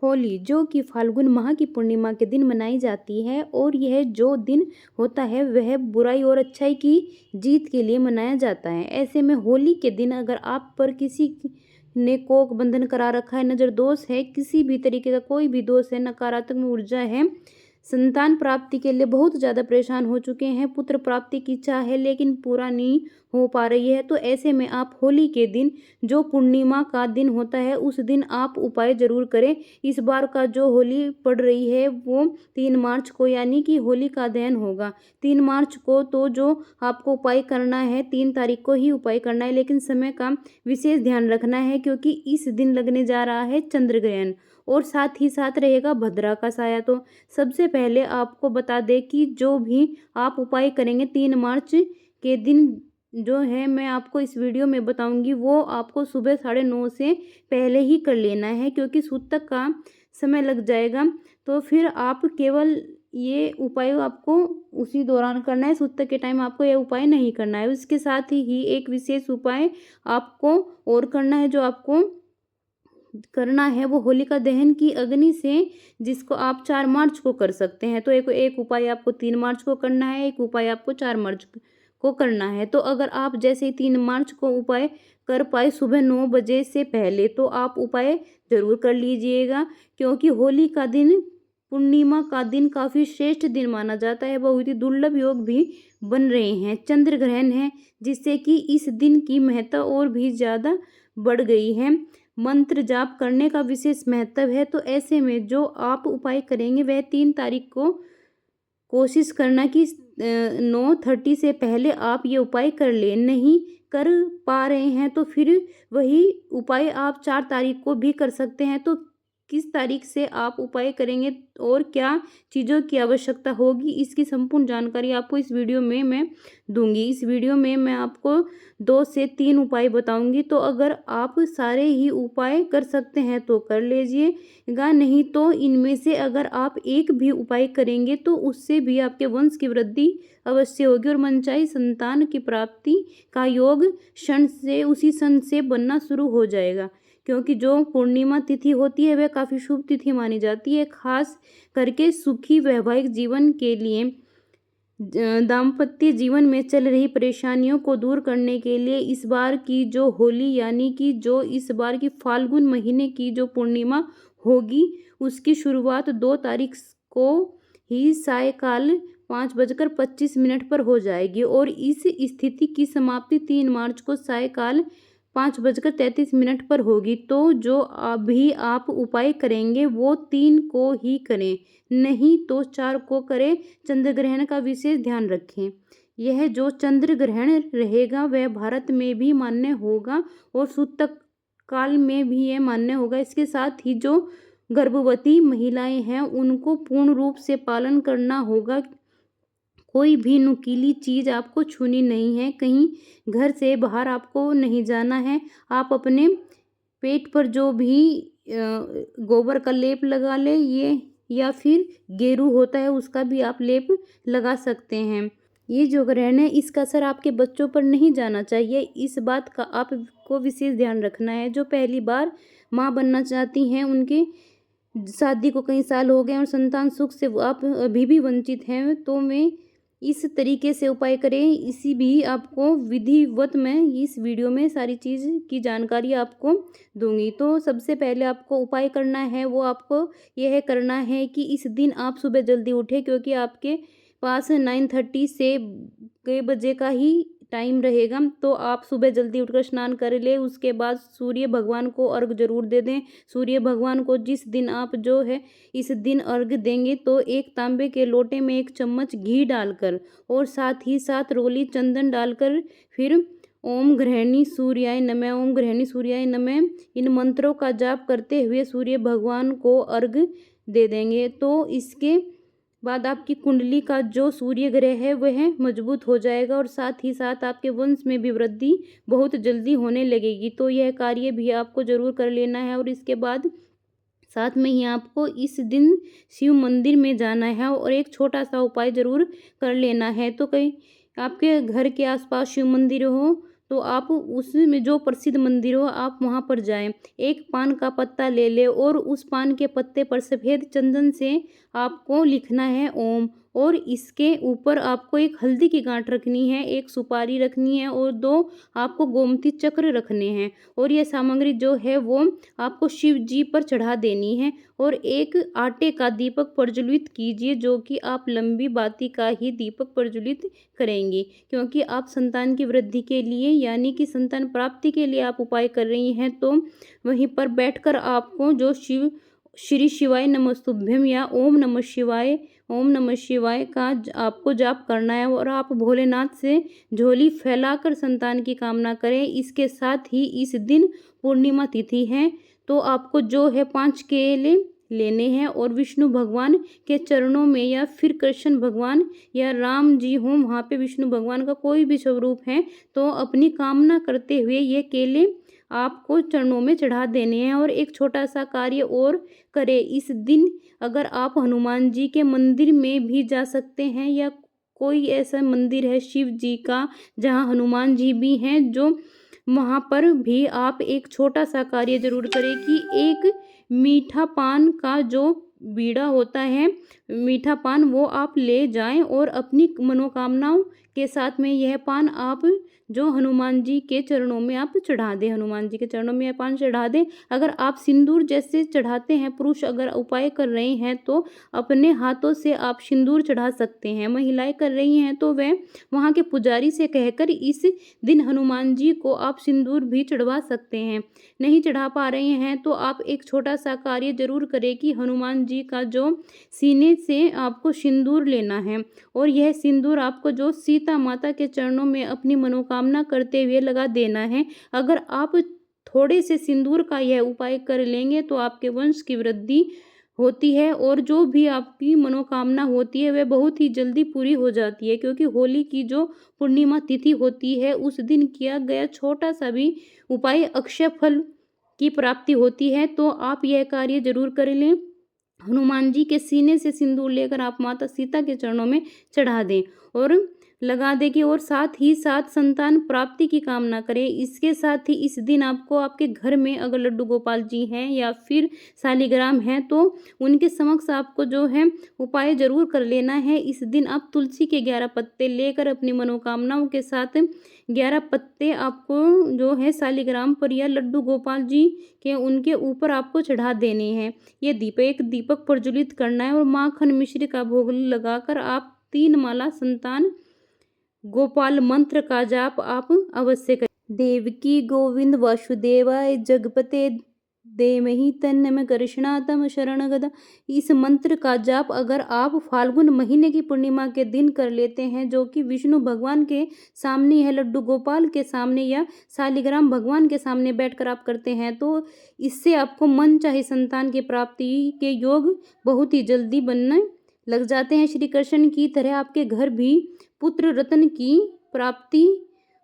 होली जो कि फाल्गुन माह की पूर्णिमा के दिन मनाई जाती है और यह जो दिन होता है वह बुराई और अच्छाई की जीत के लिए मनाया जाता है। ऐसे में होली के दिन अगर आप पर किसी ने कोक बंधन करा रखा है, नज़र दोष है, किसी भी तरीके का कोई भी दोष है, नकारात्मक ऊर्जा है, संतान प्राप्ति के लिए बहुत ज़्यादा परेशान हो चुके हैं, पुत्र प्राप्ति की इच्छा है लेकिन पूरा नहीं हो पा रही है, तो ऐसे में आप होली के दिन जो पूर्णिमा का दिन होता है उस दिन आप उपाय ज़रूर करें। इस बार का जो होली पड़ रही है वो 3 मार्च को यानी कि होली का दहन होगा 3 मार्च को। तो जो आपको उपाय करना है 3 तारीख को ही उपाय करना है, लेकिन समय का विशेष ध्यान रखना है क्योंकि इस दिन लगने जा रहा है चंद्र ग्रहण और साथ ही साथ रहेगा भद्रा का साया। तो सबसे पहले आपको बता दें कि जो भी आप उपाय करेंगे 3 मार्च के दिन जो है मैं आपको इस वीडियो में बताऊंगी वो आपको सुबह 9:30 से पहले ही कर लेना है क्योंकि सूतक का समय लग जाएगा। तो फिर आप केवल ये उपाय आपको उसी दौरान करना है, सूतक के टाइम आपको ये उपाय नहीं करना है। इसके साथ ही एक विशेष उपाय आपको और करना है, जो आपको करना है वो होलिका दहन की अग्नि से, जिसको आप 4 मार्च को कर सकते हैं। तो एक उपाय आपको 3 मार्च को करना है, एक उपाय आपको 4 मार्च को करना है। तो अगर आप जैसे ही 3 मार्च को उपाय कर पाए सुबह 9 बजे से पहले तो आप उपाय ज़रूर कर लीजिएगा क्योंकि होली का दिन, पूर्णिमा का दिन काफ़ी श्रेष्ठ दिन माना जाता है। बहुत ही दुर्लभ योग भी बन रहे हैं, चंद्र ग्रहण है, जिससे कि इस दिन की महत्ता और भी ज़्यादा बढ़ गई है। मंत्र जाप करने का विशेष महत्व है। तो ऐसे में जो आप उपाय करेंगे वह 3 तारीख को कोशिश करना कि 9:30 से पहले आप ये उपाय कर लें। नहीं कर पा रहे हैं तो फिर वही उपाय आप 4 तारीख को भी कर सकते हैं। तो किस तारीख से आप उपाय करेंगे और क्या चीज़ों की आवश्यकता होगी, इसकी संपूर्ण जानकारी आपको इस वीडियो में मैं दूंगी। इस वीडियो में मैं आपको 2 से 3 उपाय बताऊंगी। तो अगर आप सारे ही उपाय कर सकते हैं तो कर लीजिएगा, नहीं तो इनमें से अगर आप एक भी उपाय करेंगे तो उससे भी आपके वंश की वृद्धि अवश्य होगी और मनचाही संतान की प्राप्ति का योग उसी क्षण से बनना शुरू हो जाएगा। क्योंकि जो पूर्णिमा तिथि होती है वह काफ़ी शुभ तिथि मानी जाती है, खास करके सुखी वैवाहिक जीवन के लिए। दाम्पत्य जीवन में चल रही परेशानियों को दूर करने के लिए इस बार की जो होली यानी कि जो इस बार की फाल्गुन महीने की जो पूर्णिमा होगी उसकी शुरुआत 2 तारीख को ही सायकाल 5:25 पर हो जाएगी और इस स्थिति की समाप्ति 3 मार्च को सायकाल 5:33 पर होगी। तो जो अभी आप उपाय करेंगे वो 3 को ही करें, नहीं तो 4 को करें। चंद्र ग्रहण का विशेष ध्यान रखें। यह जो चंद्र ग्रहण रहेगा वह भारत में भी मान्य होगा और सूतक काल में भी यह मान्य होगा। इसके साथ ही जो गर्भवती महिलाएं हैं उनको पूर्ण रूप से पालन करना होगा। कोई भी नुकीली चीज़ आपको छूनी नहीं है, कहीं घर से बाहर आपको नहीं जाना है। आप अपने पेट पर जो भी गोबर का लेप लगा ले ये, या फिर गेरू होता है उसका भी आप लेप लगा सकते हैं। ये जो ग्रहण है इसका असर आपके बच्चों पर नहीं जाना चाहिए, इस बात का आपको विशेष ध्यान रखना है। जो पहली बार माँ बनना चाहती हैं, उनके शादी को कई साल हो गए और संतान सुख से आप अभी भी वंचित हैं, तो वे इस तरीके से उपाय करें। इसी भी आपको विधिवत मैं इस वीडियो में सारी चीज़ की जानकारी आपको दूंगी। तो सबसे पहले आपको उपाय करना है वो आपको यह करना है कि इस दिन आप सुबह जल्दी उठें क्योंकि आपके पास 9:30 से कई बजे का ही टाइम रहेगा। तो आप सुबह जल्दी उठकर स्नान कर ले, उसके बाद सूर्य भगवान को अर्घ जरूर दे दें। सूर्य भगवान को जिस दिन आप जो है इस दिन अर्घ देंगे तो एक तांबे के लोटे में 1 चम्मच घी डालकर और साथ ही साथ रोली चंदन डालकर फिर ओम गृहिणी सूर्याय नमः, ओम गृहिणी सूर्याय नमः इन मंत्रों का जाप करते हुए सूर्य भगवान को अर्घ दे देंगे। तो इसके बाद आपकी कुंडली का जो सूर्य ग्रह है वह मजबूत हो जाएगा और साथ ही साथ आपके वंश में भी वृद्धि बहुत जल्दी होने लगेगी। तो यह कार्य भी आपको ज़रूर कर लेना है और इसके बाद साथ में ही आपको इस दिन शिव मंदिर में जाना है और एक छोटा सा उपाय ज़रूर कर लेना है। तो कहीं आपके घर के आसपास शिव मंदिर हो तो आप उसमें जो प्रसिद्ध मंदिर हो आप वहाँ पर जाएं। एक पान का पत्ता ले ले और उस पान के पत्ते पर सफ़ेद चंदन से आपको लिखना है ओम, और इसके ऊपर आपको एक हल्दी की गांठ रखनी है, एक सुपारी रखनी है और 2 आपको गोमती चक्र रखने हैं। और यह सामग्री जो है वो आपको शिव जी पर चढ़ा देनी है। और एक आटे का दीपक प्रज्वलित कीजिए, जो कि आप लंबी बाती का ही दीपक प्रज्वलित करेंगी, क्योंकि आप संतान की वृद्धि के लिए यानी कि संतान प्राप्ति के लिए आप उपाय कर रही हैं। तो वहीं पर बैठकर आपको जो श्री शिवाय नमस्तुभ्यम या ओम नमः शिवाय का आपको जाप करना है, और आप भोलेनाथ से झोली फैलाकर संतान की कामना करें। इसके साथ ही इस दिन पूर्णिमा तिथि है, तो आपको जो है 5 केले लेने हैं और विष्णु भगवान के चरणों में या फिर कृष्ण भगवान या राम जी हों, वहाँ पे विष्णु भगवान का कोई भी स्वरूप है, तो अपनी कामना करते हुए ये केले आपको चरणों में चढ़ा देने हैं। और एक छोटा सा कार्य और करें इस दिन, अगर आप हनुमान जी के मंदिर में भी जा सकते हैं या कोई ऐसा मंदिर है शिव जी का जहाँ हनुमान जी भी हैं, जो वहाँ पर भी आप एक छोटा सा कार्य जरूर करें कि एक मीठा पान का जो बीड़ा होता है, मीठा पान वो आप ले जाएं और अपनी मनोकामनाओं के साथ में यह पान आप जो हनुमान जी के चरणों में आप चढ़ा दें, हनुमान जी के चरणों में यह पान चढ़ा दें। अगर आप सिंदूर जैसे चढ़ाते हैं, पुरुष अगर उपाय कर रहे हैं तो अपने हाथों से आप सिंदूर चढ़ा सकते हैं। महिलाएं कर रही हैं तो वह वहाँ के पुजारी से कहकर इस दिन हनुमान जी को आप सिंदूर भी चढ़वा सकते हैं। नहीं चढ़ा पा रहे हैं तो आप एक छोटा सा कार्य जरूर करें कि हनुमान जी का जो सीने से आपको सिंदूर लेना है, और यह सिंदूर आपको जो सीता माता के चरणों में अपनी मनोकामना करते हुए लगा देना है। अगर आप थोड़े से सिंदूर का यह उपाय कर लेंगे तो आपके वंश की वृद्धि होती है, और जो भी आपकी मनोकामना होती है वह बहुत ही जल्दी पूरी हो जाती है, क्योंकि होली की जो पूर्णिमा तिथि होती है उस दिन किया गया छोटा सा भी उपाय अक्षय फल की प्राप्ति होती है। तो आप यह कार्य जरूर कर लें। हनुमान जी के सीने से सिंदूर लेकर आप माता सीता के चरणों में चढ़ा दें और लगा दें कि, और साथ ही साथ संतान प्राप्ति की कामना करें। इसके साथ ही इस दिन आपको आपके घर में अगर लड्डू गोपाल जी हैं या फिर शालिग्राम हैं तो उनके समक्ष आपको जो है उपाय जरूर कर लेना है। इस दिन आप तुलसी के 11 पत्ते लेकर अपनी मनोकामनाओं के साथ 11 पत्ते आपको जो है शालिग्राम पर या लड्डू गोपाल जी के उनके ऊपर आपको चढ़ा देने हैं। ये एक दीपक प्रज्वलित करना है और माखन मिश्री का भोग लगाकर आप 3 माला संतान गोपाल मंत्र का जाप आप अवश्य करें। देवकी गोविंद वासुदेवाय जगपते देमहि तन्नम कृष्णातम शरणगदा। इस मंत्र का जाप अगर आप फाल्गुन महीने की पूर्णिमा के दिन कर लेते हैं, जो कि विष्णु भगवान के सामने है, लड्डू गोपाल के सामने या शालिग्राम भगवान के सामने बैठकर आप करते हैं, तो इससे आपको मन चाहे संतान की प्राप्ति के योग बहुत ही जल्दी बनने लग जाते हैं। श्री कृष्ण की तरह आपके घर भी पुत्र रत्न की प्राप्ति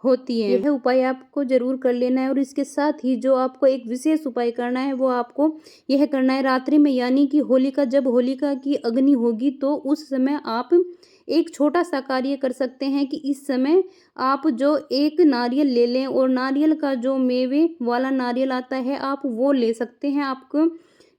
होती है। यह उपाय आपको जरूर कर लेना है। और इसके साथ ही जो आपको एक विशेष उपाय करना है वो आपको यह करना है रात्रि में, यानी कि जब होलिका की अग्नि होगी तो उस समय आप एक छोटा सा कार्य कर सकते हैं कि इस समय आप जो एक नारियल ले लें और नारियल का जो मेवे वाला नारियल आता है आप वो ले सकते हैं। आपको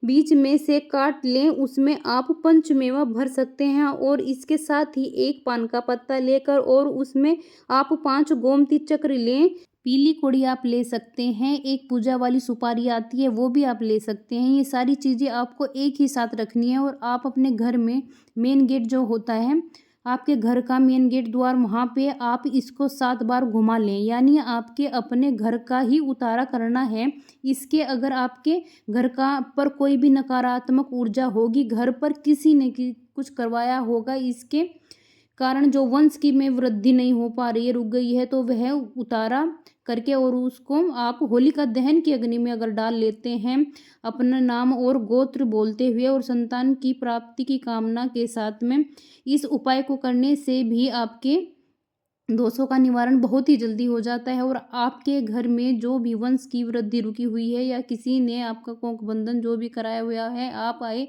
बीच में से काट लें, उसमें आप पंचमेवा भर सकते हैं। और इसके साथ ही एक पान का पत्ता लेकर और उसमें आप 5 गोमती चक्र लें। पीली कोड़ी आप ले सकते हैं, एक पूजा वाली सुपारी आती है वो भी आप ले सकते हैं। ये सारी चीज़ें आपको एक ही साथ रखनी है और आप अपने घर में मेन गेट जो होता है, आपके घर का मेन गेट द्वार, वहाँ पे आप इसको 7 बार घुमा लें, यानी आपके अपने घर का ही उतारा करना है। इसके अगर आपके घर का पर कोई भी नकारात्मक ऊर्जा होगी, घर पर किसी ने कुछ करवाया होगा, इसके कारण जो वंश की में वृद्धि नहीं हो पा रही है, रुक गई है, तो वह उतारा करके और उसको आप होलिका दहन की अग्नि में अगर डाल लेते हैं अपना नाम और गोत्र बोलते हुए और संतान की प्राप्ति की कामना के साथ में, इस उपाय को करने से भी आपके दोषों का निवारण बहुत ही जल्दी हो जाता है। और आपके घर में जो भी वंश की वृद्धि रुकी हुई है या किसी ने आपका कोख बंधन जो भी कराया हुआ है, आप आए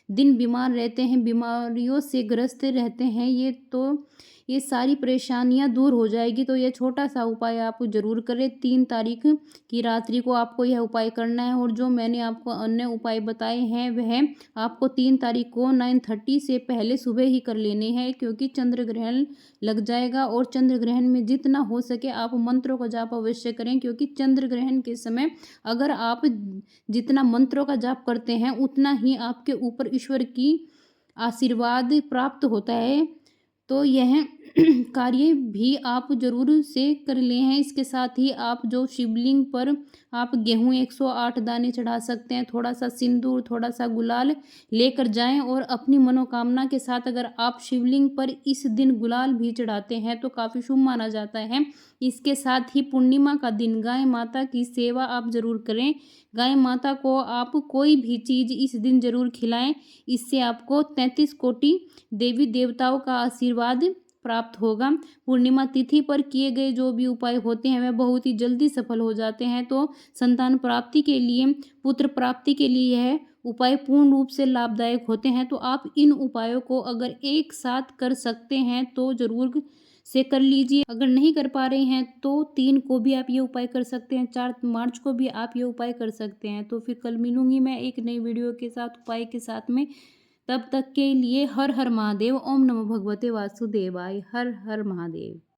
दिन बीमार रहते हैं, बीमारियों से ग्रस्त रहते हैं, ये तो ये सारी परेशानियाँ दूर हो जाएगी। तो ये छोटा-सा उपाय आप ज़रूर करें। 3 तारीख की रात्रि को आपको यह उपाय करना है और जो मैंने आपको अन्य उपाय बताए हैं वह आपको 3 तारीख को 9:30 से पहले सुबह ही कर लेने हैं, क्योंकि चंद्र ग्रहण लग जाएगा और चंद्र ग्रहण में जितना हो सके आप मंत्रों का जाप अवश्य करें, क्योंकि चंद्र ग्रहण के समय अगर आप जितना मंत्रों का जाप करते हैं उतना ही आपके ऊपर ईश्वर की आशीर्वाद प्राप्त होता है। तो यह कार्य भी आप ज़रूर से कर ले हैं। इसके साथ ही आप जो शिवलिंग पर आप गेहूँ 108 दाने चढ़ा सकते हैं, थोड़ा-सा सिंदूर, थोड़ा-सा गुलाल लेकर जाएँ और अपनी मनोकामना के साथ अगर आप शिवलिंग पर इस दिन गुलाल भी चढ़ाते हैं तो काफ़ी शुभ माना जाता है। इसके साथ ही पूर्णिमा का दिन गाय माता की सेवा आप ज़रूर करें। गाय माता को आप कोई भी चीज़ इस दिन ज़रूर खिलाएँ। इससे आपको 33 कोटि देवी देवताओं का आशीर्वाद प्राप्त होगा। पूर्णिमा तिथि पर किए गए जो भी उपाय होते हैं वह बहुत ही जल्दी सफल हो जाते हैं। तो संतान प्राप्ति के लिए, पुत्र प्राप्ति के लिए यह उपाय पूर्ण रूप से लाभदायक होते हैं। तो आप इन उपायों को अगर एक साथ कर सकते हैं तो ज़रूर से कर लीजिए। अगर नहीं कर पा रहे हैं तो 3 को भी आप ये उपाय कर सकते हैं, 4 मार्च को भी आप ये उपाय कर सकते हैं। तो फिर कल मिलूँगी मैं एक नई वीडियो के साथ, उपाय के साथ में। तब तक के लिए हर हर महादेव। ओम नमो भगवते वासुदेवाय। हर हर महादेव।